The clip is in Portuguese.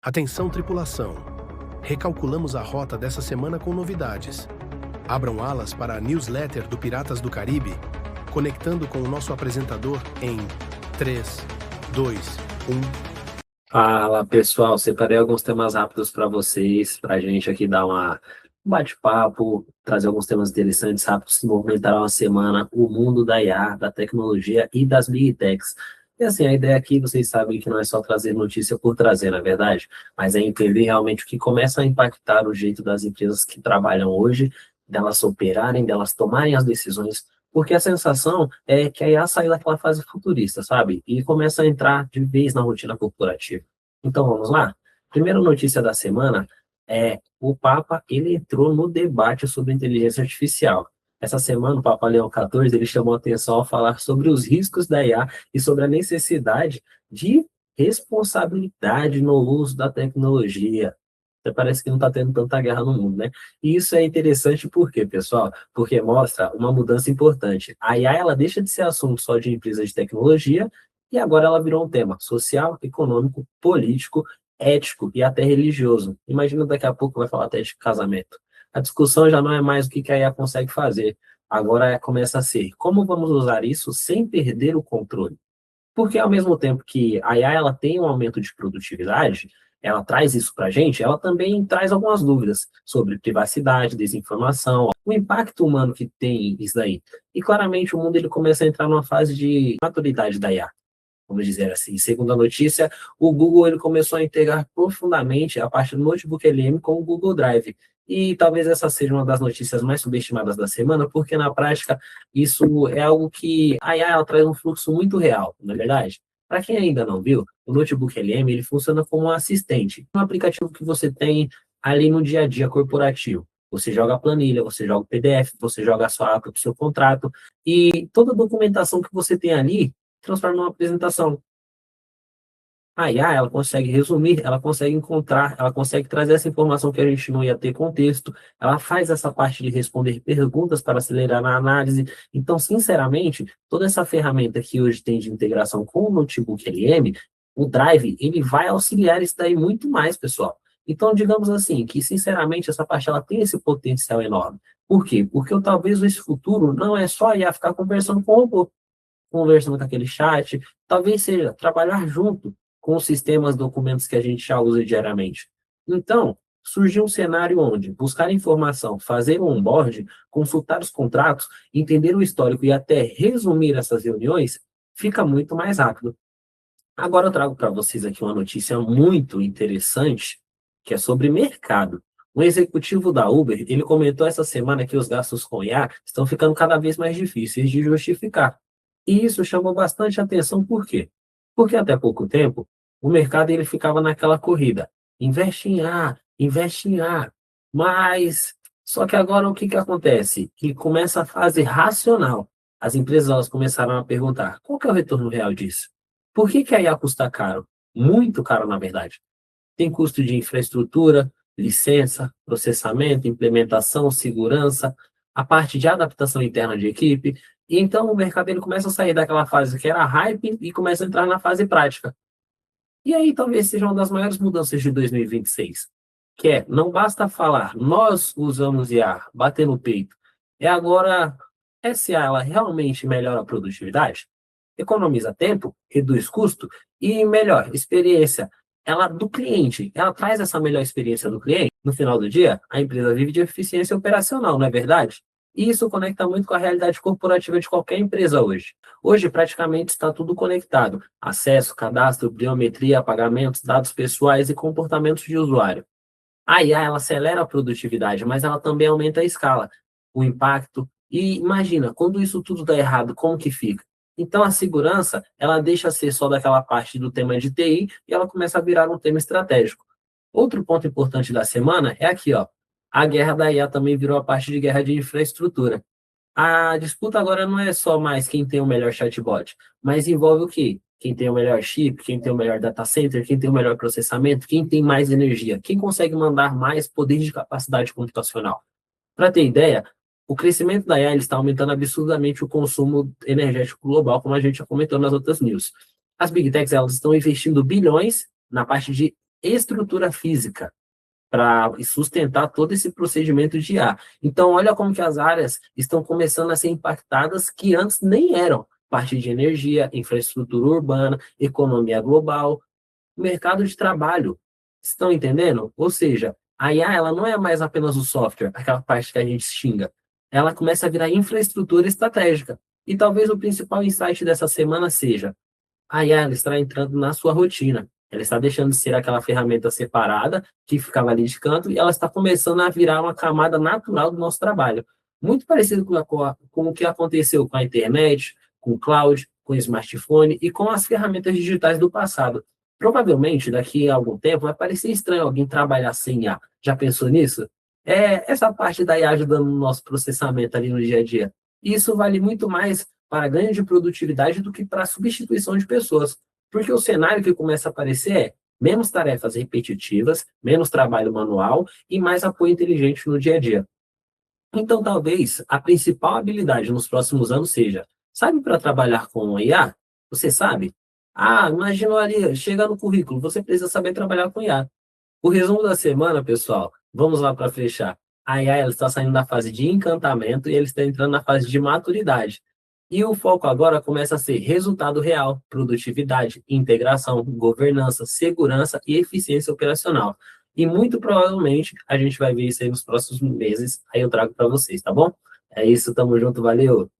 Atenção, tripulação. Recalculamos a rota dessa semana com novidades. Abram alas para a newsletter do Piratas do Caribe, conectando com o nosso apresentador em 3, 2, 1. Fala pessoal, separei alguns temas rápidos para vocês, para a gente aqui dar um bate-papo, trazer alguns temas interessantes, rápidos que movimentaram a semana, o mundo da IA, da tecnologia e das Big Techs. E assim, a ideia aqui, vocês sabem que não é só trazer notícia por trazer, na verdade, mas é entender realmente o que começa a impactar o jeito das empresas que trabalham hoje, delas operarem, delas tomarem as decisões, porque a sensação é que a IA saiu daquela fase futurista, sabe? E começa a entrar de vez na rotina corporativa. Então, vamos lá? Primeira notícia da semana é o Papa, ele entrou no debate sobre inteligência artificial. Essa semana, o Papa Leão XIV, ele chamou a atenção ao falar sobre os riscos da IA e sobre a necessidade de responsabilidade no uso da tecnologia. Até parece que não está tendo tanta guerra no mundo, né? E isso é interessante por quê, pessoal? Porque mostra uma mudança importante. A IA, ela deixa de ser assunto só de empresas de tecnologia e agora ela virou um tema social, econômico, político, ético e até religioso. Imagina daqui a pouco vai falar até de casamento. A discussão já não é mais o que a IA consegue fazer. Agora começa a ser como vamos usar isso sem perder o controle. Porque ao mesmo tempo que a IA ela tem um aumento de produtividade, ela traz isso para a gente, ela também traz algumas dúvidas sobre privacidade, desinformação, o impacto humano que tem isso daí. E claramente o mundo ele começa a entrar numa fase de maturidade da IA, vamos dizer assim. Segundo a notícia, o Google ele começou a integrar profundamente a parte do notebook LM com o Google Drive. E talvez essa seja uma das notícias mais subestimadas da semana, porque na prática isso é algo que a IA ela traz um fluxo muito real, não é verdade? Para quem ainda não viu, o notebook LM ele funciona como um assistente, um aplicativo que você tem ali no dia a dia corporativo. Você joga a planilha, você joga o PDF, você joga a sua ata do seu contrato, e toda a documentação que você tem ali transforma numa apresentação. A IA, ela consegue resumir, ela consegue encontrar, ela consegue trazer essa informação que a gente não ia ter contexto, ela faz essa parte de responder perguntas para acelerar na análise. Então, sinceramente, toda essa ferramenta que hoje tem de integração com o notebook LM, o Drive, ele vai auxiliar isso daí muito mais, pessoal. Então, digamos assim, que sinceramente essa parte ela tem esse potencial enorme. Por quê? Porque talvez esse futuro não é só a IA ficar conversando com o robô, conversando com aquele chat, talvez seja trabalhar junto com os sistemas, documentos que a gente já usa diariamente. Então, surgiu um cenário onde buscar informação, fazer um onboard, consultar os contratos, entender o histórico e até resumir essas reuniões, fica muito mais rápido. Agora eu trago para vocês aqui uma notícia muito interessante, que é sobre mercado. Um executivo da Uber, ele comentou essa semana que os gastos com IA estão ficando cada vez mais difíceis de justificar. E isso chamou bastante atenção, por quê? Porque até pouco tempo, o mercado ele ficava naquela corrida. Investe em A, investe em A. Mas, só que agora o que, que acontece? Que começa a fase racional. As empresas elas começaram a perguntar, qual que é o retorno real disso? Por que a IA custa caro? Muito caro, na verdade. Tem custo de infraestrutura, licença, processamento, implementação, segurança, a parte de adaptação interna de equipe. E então o mercado ele começa a sair daquela fase que era hype e começa a entrar na fase prática. E aí talvez seja uma das maiores mudanças de 2026, que é, não basta falar, nós usamos IA, bater no peito. É agora, essa IA, ela realmente melhora a produtividade? Economiza tempo, reduz custo e melhor experiência ela do cliente. Ela traz essa melhor experiência do cliente. No final do dia, a empresa vive de eficiência operacional, não é verdade? E isso conecta muito com a realidade corporativa de qualquer empresa hoje. Hoje, praticamente, está tudo conectado. Acesso, cadastro, biometria, pagamentos, dados pessoais e comportamentos de usuário. A IA, ela acelera a produtividade, mas ela também aumenta a escala, o impacto. E imagina, quando isso tudo dá errado, como que fica? Então, a segurança, ela deixa ser só daquela parte do tema de TI e ela começa a virar um tema estratégico. Outro ponto importante da semana é aqui, ó. A guerra da IA também virou a parte de guerra de infraestrutura. A disputa agora não é só mais quem tem o melhor chatbot, mas envolve o quê? Quem tem o melhor chip, quem tem o melhor data center, quem tem o melhor processamento, quem tem mais energia, quem consegue mandar mais poder de capacidade computacional. Para ter ideia, o crescimento da IA ele está aumentando absurdamente o consumo energético global, como a gente já comentou nas outras news. As Big Techs elas estão investindo bilhões na parte de estrutura física para sustentar todo esse procedimento de IA. Então, olha como que as áreas estão começando a ser impactadas que antes nem eram. Parte de energia, infraestrutura urbana, economia global, mercado de trabalho. Estão entendendo? Ou seja, a IA ela não é mais apenas o software, aquela parte que a gente xinga. Ela começa a virar infraestrutura estratégica. E talvez o principal insight dessa semana seja: a IA ela está entrando na sua rotina. Ela está deixando de ser aquela ferramenta separada que ficava ali de canto e ela está começando a virar uma camada natural do nosso trabalho. Muito parecido com o que aconteceu com a internet, com o cloud, com o smartphone e com as ferramentas digitais do passado. Provavelmente, daqui a algum tempo, vai parecer estranho alguém trabalhar sem IA. Já pensou nisso? É essa parte da IA ajudando no nosso processamento ali no dia a dia. Isso vale muito mais para ganho de produtividade do que para substituição de pessoas. Porque o cenário que começa a aparecer é menos tarefas repetitivas, menos trabalho manual e mais apoio inteligente no dia a dia. Então, talvez a principal habilidade nos próximos anos seja: sabe para trabalhar com IA? Você sabe? Ah, imagina ali, chega no currículo, você precisa saber trabalhar com IA. O resumo da semana, pessoal, vamos lá para fechar. A AI ela está saindo da fase de encantamento e ele está entrando na fase de maturidade. E o foco agora começa a ser resultado real, produtividade, integração, governança, segurança e eficiência operacional. E muito provavelmente a gente vai ver isso aí nos próximos meses. Aí eu trago para vocês, tá bom? É isso, tamo junto, valeu!